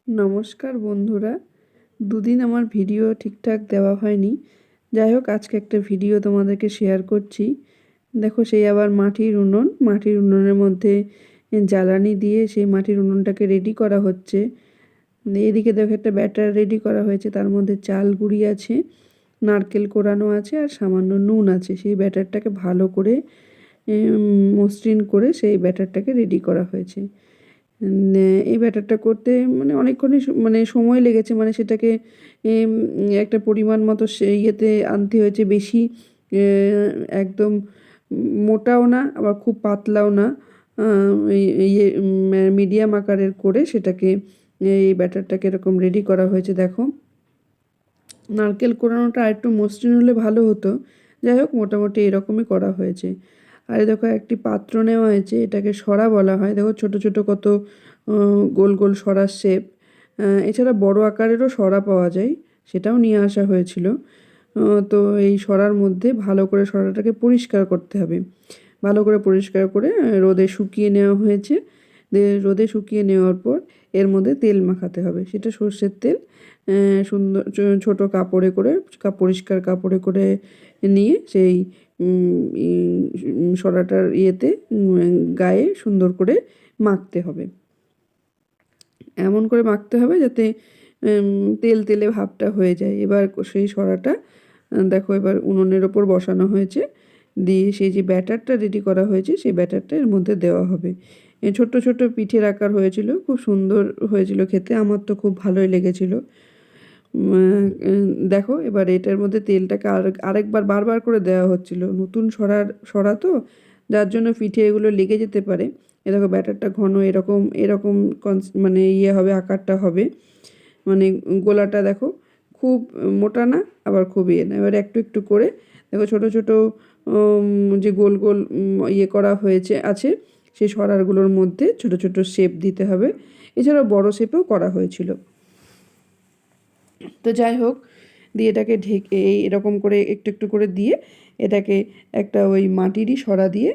নমস্কার বন্ধুরা, দুদিন আমার ভিডিও ঠিকঠাক দেওয়া হয়নি। যাই হোক, আজকে একটা ভিডিও তোমাদেরকে শেয়ার করছি। দেখো, সেই আবার মাটির উনুনের মধ্যে জ্বালানি দিয়ে সেই মাটির উনুনটাকে রেডি করা হচ্ছে। এদিকে দেখো, একটা ব্যাটার রেডি করা হয়েছে, তার মধ্যে চাল গুঁড়ি আছে, নারকেল কোরানো আছে আর সামান্য নুন আছে। সেই ব্যাটারটাকে ভালো করে মসৃণ করে সেই ব্যাটারটাকে রেডি করা হয়েছে। এই ব্যাটারটা করতে মানে অনেকক্ষণই সময় লেগেছে, সেটাকে একটা পরিমাণ মতো ইয়েতে আনতে হয়েছে। বেশি একদম মোটাও না, আবার খুব পাতলাও না, ইয়ে মিডিয়াম আকারের করে সেটাকে, এই ব্যাটারটাকে এরকম রেডি করা হয়েছে। দেখো, নারকেল কোরানোটা আরেকটু মসৃণ হলে ভালো হতো। যাই হোক, মোটামুটি এরকমই করা হয়েছে। আর দেখো, একটি পাত্র নেওয়া হয়েছে, এটাকে সরা বলা হয়। দেখো, ছোট ছোট কত গোল গোল সরার শেপ। এছাড়া বড় আকারেরও সরা পাওয়া যায়, সেটাও নিয়ে আসা হয়েছিল। তো এই সরার মধ্যে ভালো করে সরাটাকে পরিষ্কার করতে হবে। ভালো করে পরিষ্কার করে রোদে শুকিয়ে নেওয়া হয়েছে। রোদে শুকিয়ে নেওয়ার পর এর মধ্যে তেল মাখাতে হবে। সেটা সর্ষের তেল। সুন্দর ছোটো কাপড়ে করে, পরিষ্কার কাপড়ে করে নিয়ে সেই সরাটার ইয়েতে গায়ে সুন্দর করে মাখতে হবে। এমন করে মাখতে হবে যাতে তেল তেলে ভাবটা হয়ে যায়। এবার সেই সরাটা দেখো, এবার উনুনের ওপর বসানো হয়েছে। দিয়ে সেই যে ব্যাটারটা রেডি করা হয়েছে, সেই ব্যাটারটা এর মধ্যে দেওয়া হবে। ছোট্ট ছোট্ট পিঠের আকার হয়েছিল, খুব সুন্দর হয়েছিল খেতে। আমার তো খুব ভালোই লেগেছিল। দেখো, এবার এটার মধ্যে তেলটাকে আরেকবার বারবার করে দেওয়া হচ্ছিল। নতুন সরা তো, যার জন্য পিঠে এগুলো লেগে যেতে পারে। এ দেখো, ব্যাটারটা ঘন এরকম এরকম ইয়ে হবে, আকারটা হবে। গোলাটা দেখো, খুব মোটা না, আবার খুব ইয়ে না। এবার একটু একটু করে দেখো, ছোট ছোট যে গোল গোল ইয়ে করা হয়েছে আছে, সেই সরারগুলোর মধ্যে ছোট ছোট শেপ দিতে হবে। এছাড়াও বড় শেপেও করা হয়েছিল। তো যাই হোক, দিয়ে এটাকে ঢেকে এরকম করে একটু একটু করে দিয়ে এটাকে একটা ওই মাটিরই সরা দিয়ে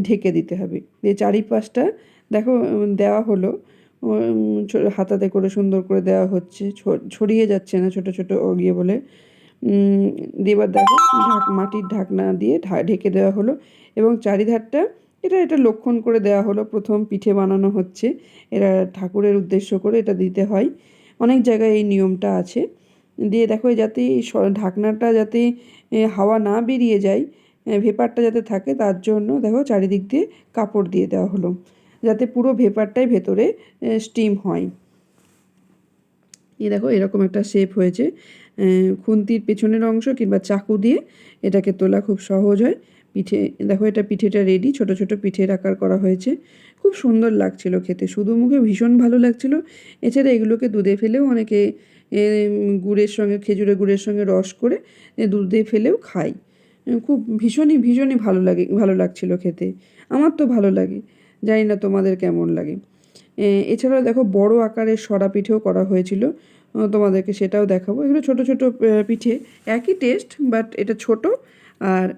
ঢেকে দিতে হবে। দিয়ে চারিপাশটা দেখো দেওয়া হলো, হাতাতে করে সুন্দর করে দেওয়া হচ্ছে, ছড়িয়ে যাচ্ছে না ছোট ছোট ইয়ে বলে। দিয়ে এবার দেখো, মাটির ঢাকনা দিয়ে ঢেকে দেওয়া হলো এবং চারিধারটা এটা লক্ষণ করে দেওয়া হলো। প্রথম পিঠে বানানো হচ্ছে, এরা ঠাকুরের উদ্দেশ্য করে এটা দিতে হয়। অনেক জায়গায় এই নিয়মটা আছে। দিয়ে দেখো, যাতে ঢাকনাটা যাতে হাওয়া না বেরিয়ে যায়, ভেপারটা যাতে থাকে, তার জন্য দেখো চারিদিক দিয়ে কাপড় দিয়ে দেওয়া হলো, যাতে পুরো ভেপারটাই ভেতরে স্টিম হয়। এই দেখো, এরকম একটা শেপ হয়েছে। খুন্তির পেছনের অংশ কিংবা চাকু দিয়ে এটাকে তোলা খুব সহজ হয়। দেখো, পিঠেটা রেডি। ছোট ছোট পিঠের আকার করা হয়েছে, খুব সুন্দর লাগছিল খেতে। শুধু মুখে ভীষণ ভালো লাগছিল। এছাড়া এগুলোকে দুধে ফেলেও অনেকে গুড়ের সঙ্গে, খেজুরের গুড়ের সঙ্গে রস করে দুধে ফেলেও খায়। খুব ভীষণই ভীষণই ভালো লাগছিল খেতে। আমার তো ভালো লাগে, জানি না তোমাদের কেমন লাগে। এছাড়াও দেখো, বড় আকারের সরা পিঠেও করা হয়েছিল, তোমাদেরকে সেটাও দেখাবো। এগুলো ছোট ছোট পিঠে, একই টেস্ট, বাট এটা ছোট। আর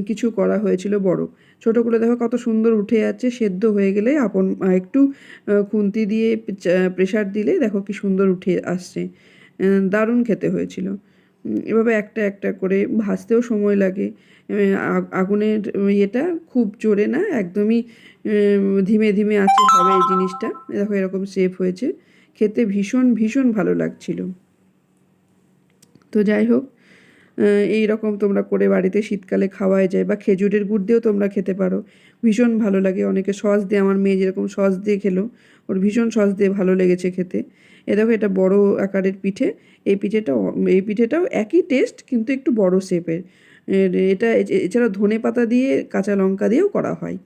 কিছু করা হয়েছিল বড়। ছোটোগুলো দেখো কত সুন্দর উঠে যাচ্ছে, সেদ্ধ হয়ে গেলে একটু খুন্তি দিয়ে প্রেশার দিলে দেখো কি সুন্দর উঠে আসছে। দারুণ খেতে হয়েছিল। এভাবে একটা একটা করে ভাজতেও সময় লাগে। আগুনের ইয়েটা খুব জোরে না, একদমই ধীমে ধীমে আছে হবে এই জিনিসটা। দেখো, এরকম শেপ হয়েছে, খেতে ভীষণ ভীষণ ভালো লাগছিল। তো যাই হোক, এই রকম তোমরা করে বাড়িতে শীতকালে খাওয়াই যায়, বা খেজুরের গুড় দিয়েও তোমরা খেতে পারো, ভীষণ ভালো লাগে। অনেকে সস দিয়ে, আমার মেয়ে যেরকম সস দিয়ে খেলো, ওর ভীষণ সস দিয়ে ভালো লেগেছে খেতে। দেখো, এটা বড় আকারের পিঠে। এই পিঠেটাও একই টেস্ট, কিন্তু একটু বড় শেপের। এটা এছাড়া ধনে পাতা দিয়ে, কাঁচা লঙ্কা দিয়েও করা হয়।